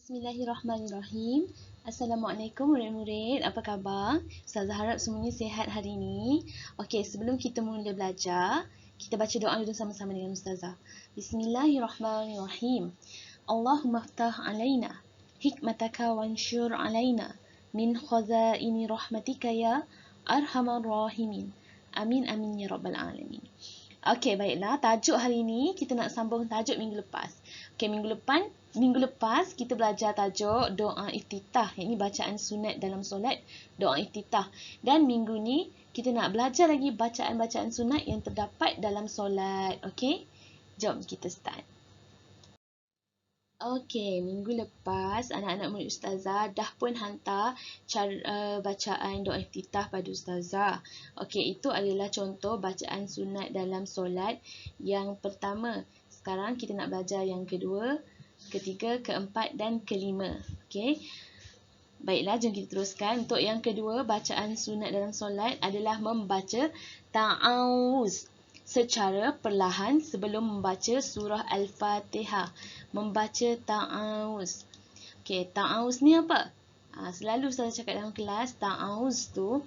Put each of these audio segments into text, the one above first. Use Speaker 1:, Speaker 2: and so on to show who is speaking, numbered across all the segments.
Speaker 1: Bismillahirrahmanirrahim. Assalamualaikum murid-murid, apa khabar? Ustazah harap semuanya sihat hari ini. Okey, sebelum kita mula belajar, kita baca doa dulu sama-sama dengan Ustazah. Bismillahirrahmanirrahim. Allahumma ftah alaina hikmataka wansyur alaina min khazaini rahmatika ya arhamar rahimin. Amin amin ya rabbal alamin. Okey, baiklah. Tajuk hari ini kita nak sambung tajuk minggu lepas. Okey, minggu lepas kita belajar tajuk doa iftitah, iaitu bacaan sunat dalam solat, doa iftitah. Dan minggu ni kita nak belajar lagi bacaan-bacaan sunat yang terdapat dalam solat. Okey? Jom kita start. Okey, minggu lepas anak-anak murid Ustazah dah pun hantar cara bacaan doa iftitah pada Ustazah. Okey, itu adalah contoh bacaan sunat dalam solat yang pertama. Sekarang kita nak belajar yang kedua, ketiga, keempat dan kelima. Okey. Baiklah, jom kita teruskan. Untuk yang kedua, bacaan sunat dalam solat adalah membaca ta'awuz secara perlahan sebelum membaca surah Al-Fatihah. Membaca ta'awuz. Okey, ta'awuz ni apa? Selalu saya cakap dalam kelas, ta'awuz tu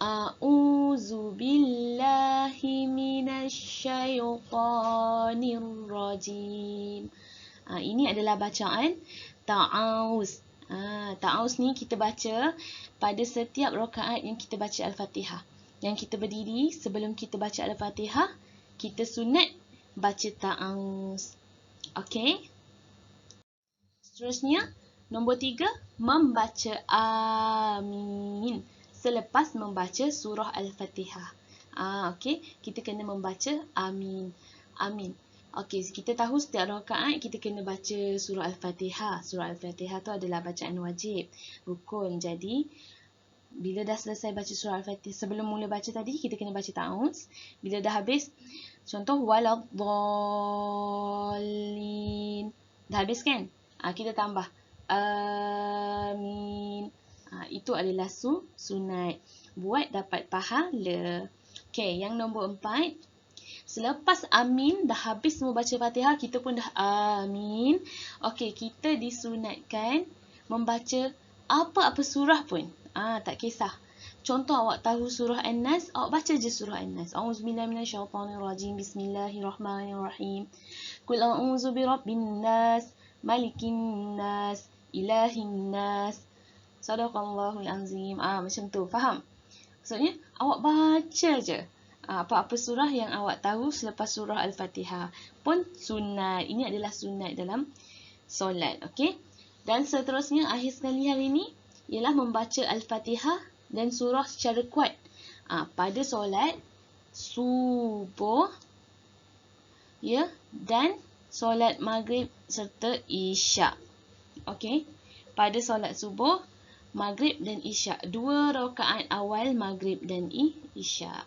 Speaker 1: a'udzu billahi minasyaitonir rajim. Ini adalah bacaan ta'awuz. Ta'awuz ni kita baca pada setiap rakaat yang kita baca Al-Fatihah. Yang kita berdiri sebelum kita baca Al-Fatihah, kita sunat baca ta'awuz. Okey. Seterusnya, nombor 3, membaca amin selepas membaca surah Al-Fatihah. Okey, kita kena membaca amin. Amin. Okey, kita tahu setiap rakaat kita kena baca surah Al-Fatihah. Surah Al-Fatihah tu adalah bacaan wajib, rukun. Jadi, bila dah selesai baca surah Al-Fatihah, sebelum mula baca tadi, kita kena baca ta'awuz. Bila dah habis, contoh waladhdallin. Dah habis kan? Kita tambah amin. Itu adalah sunat. Buat dapat pahala. Okey, yang nombor 4. Selepas amin, dah habis semua baca Fatihah, kita pun dah amin. Okey, kita disunatkan membaca apa-apa surah pun. Tak kisah. Contoh awak tahu surah An-Nas, awak baca je surah An-Nas. A'udzubillahi minasyaitonirrajim. Bismillahirrahmanirrahim. Qul a'udzu birabbin nas, malikin nas, ilahin nas. Sadaqallahul azim. Macam tu, faham? Maksudnya awak baca je. Apa-apa surah yang awak tahu selepas surah Al-Fatihah pun sunat. Ini adalah sunat dalam solat. Okey? Dan seterusnya, akhir sekali hari ini ialah membaca Al-Fatihah dan surah secara kuat. Pada solat subuh, ya, dan solat maghrib serta isyak. Okey? Pada solat subuh, maghrib dan isyak. 2 rakaat awal maghrib dan isyak.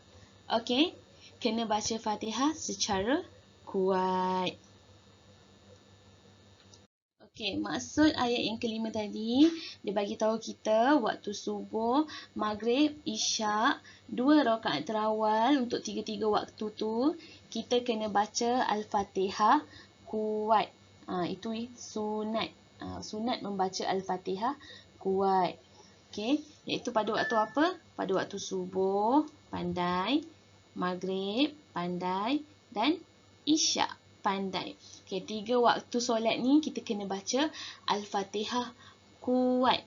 Speaker 1: Okey? Kena baca Fatihah secara kuat. Okey, maksud ayat yang kelima tadi, dia bagi tahu kita waktu subuh, maghrib, isyak, 2 rakaat terawal untuk 3-3 waktu tu, kita kena baca Al-Fatihah kuat. Itu sunat. Sunat membaca Al-Fatihah kuat. Okey, iaitu pada waktu apa? Pada waktu subuh, pandai, maghrib, pandai, dan isyak, pandai. Okey, 3 waktu solat ni kita kena baca Al-Fatihah kuat.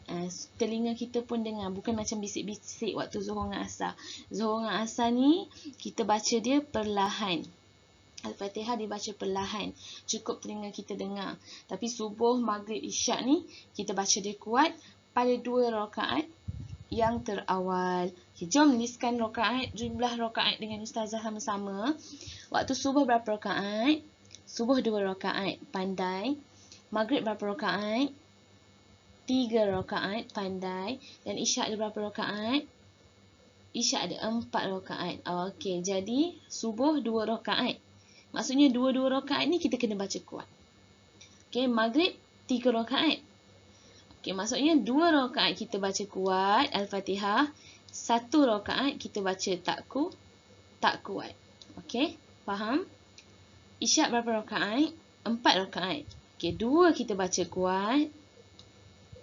Speaker 1: Telinga kita pun dengar, bukan macam bisik-bisik waktu Zuhur dengan Asar. Zuhur dengan Asar ni kita baca dia perlahan. Al-Fatihah dibaca perlahan, cukup telinga kita dengar. Tapi subuh, maghrib, isyak ni kita baca dia kuat pada 2 rakaat yang terawal. Okay, jom listkan jumlah rakaat dengan Ustazah sama-sama. Waktu subuh berapa rakaat? Subuh 2 rakaat, pandai. Maghrib berapa rakaat? 3 rakaat, pandai. Dan isyak ada berapa rakaat? Isyak ada 4 rakaat. Okey, jadi subuh 2 rakaat. Maksudnya 2 rakaat ni kita kena baca kuat. Okey, maghrib 3 rakaat. Okey, maksudnya 2 rakaat kita baca kuat Al-Fatihah, 1 rakaat kita baca tak kuat. Okey, faham? Isyak berapa rakaat? 4 rakaat. Okey, 2 kita baca kuat,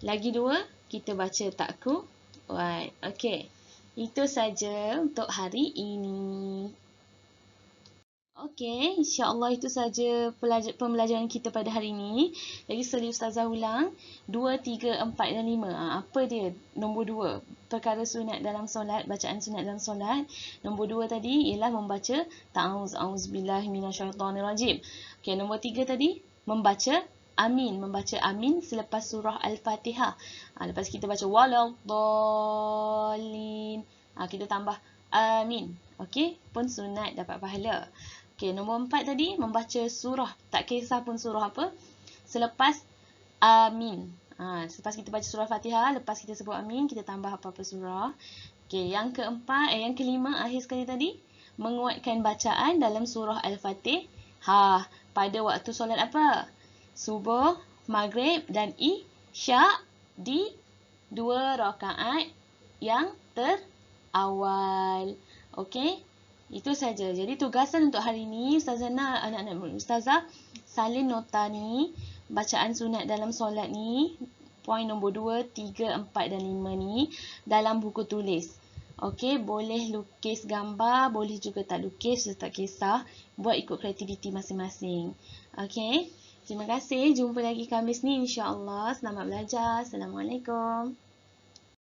Speaker 1: Lagi 2, kita baca tak kuat. Okey. Itu saja untuk hari ini. Okey, insya-Allah itu saja pembelajaran kita pada hari ini. Lagi sekali Ustazah ulang, 2, 3, 4 dan 5. Apa dia? Nombor 2, perkara sunat dalam solat, bacaan sunat dalam solat. Nombor 2 tadi ialah membaca ta'awuz minasyaitonirrajim. Okey, nombor 3 tadi membaca amin selepas surah Al-Fatihah. Lepas kita baca waladdallin, kita tambah amin. Okey, pun sunat dapat pahala. Okey, nombor 4 tadi membaca surah, tak kisah pun surah apa, selepas amin. Selepas kita baca surah Fatihah, lepas kita sebut amin, kita tambah apa-apa surah. Okey, yang kelima akhir sekali tadi, menguatkan bacaan dalam surah Al-Fatihah pada waktu solat apa? Subuh, maghrib dan isyak di 2 rakaat yang terawal. Okey? Itu saja. Jadi tugasan untuk hari ini, Ustazah nak anak-anak Ustazah salin nota ni, bacaan sunat dalam solat ni, poin nombor 2, 3, 4 dan 5 ni dalam buku tulis. Okey, boleh lukis gambar, boleh juga tak lukis, tak kisah. Buat ikut kreativiti masing-masing. Okey. Terima kasih. Jumpa lagi Khamis ni insya-Allah. Selamat belajar. Assalamualaikum.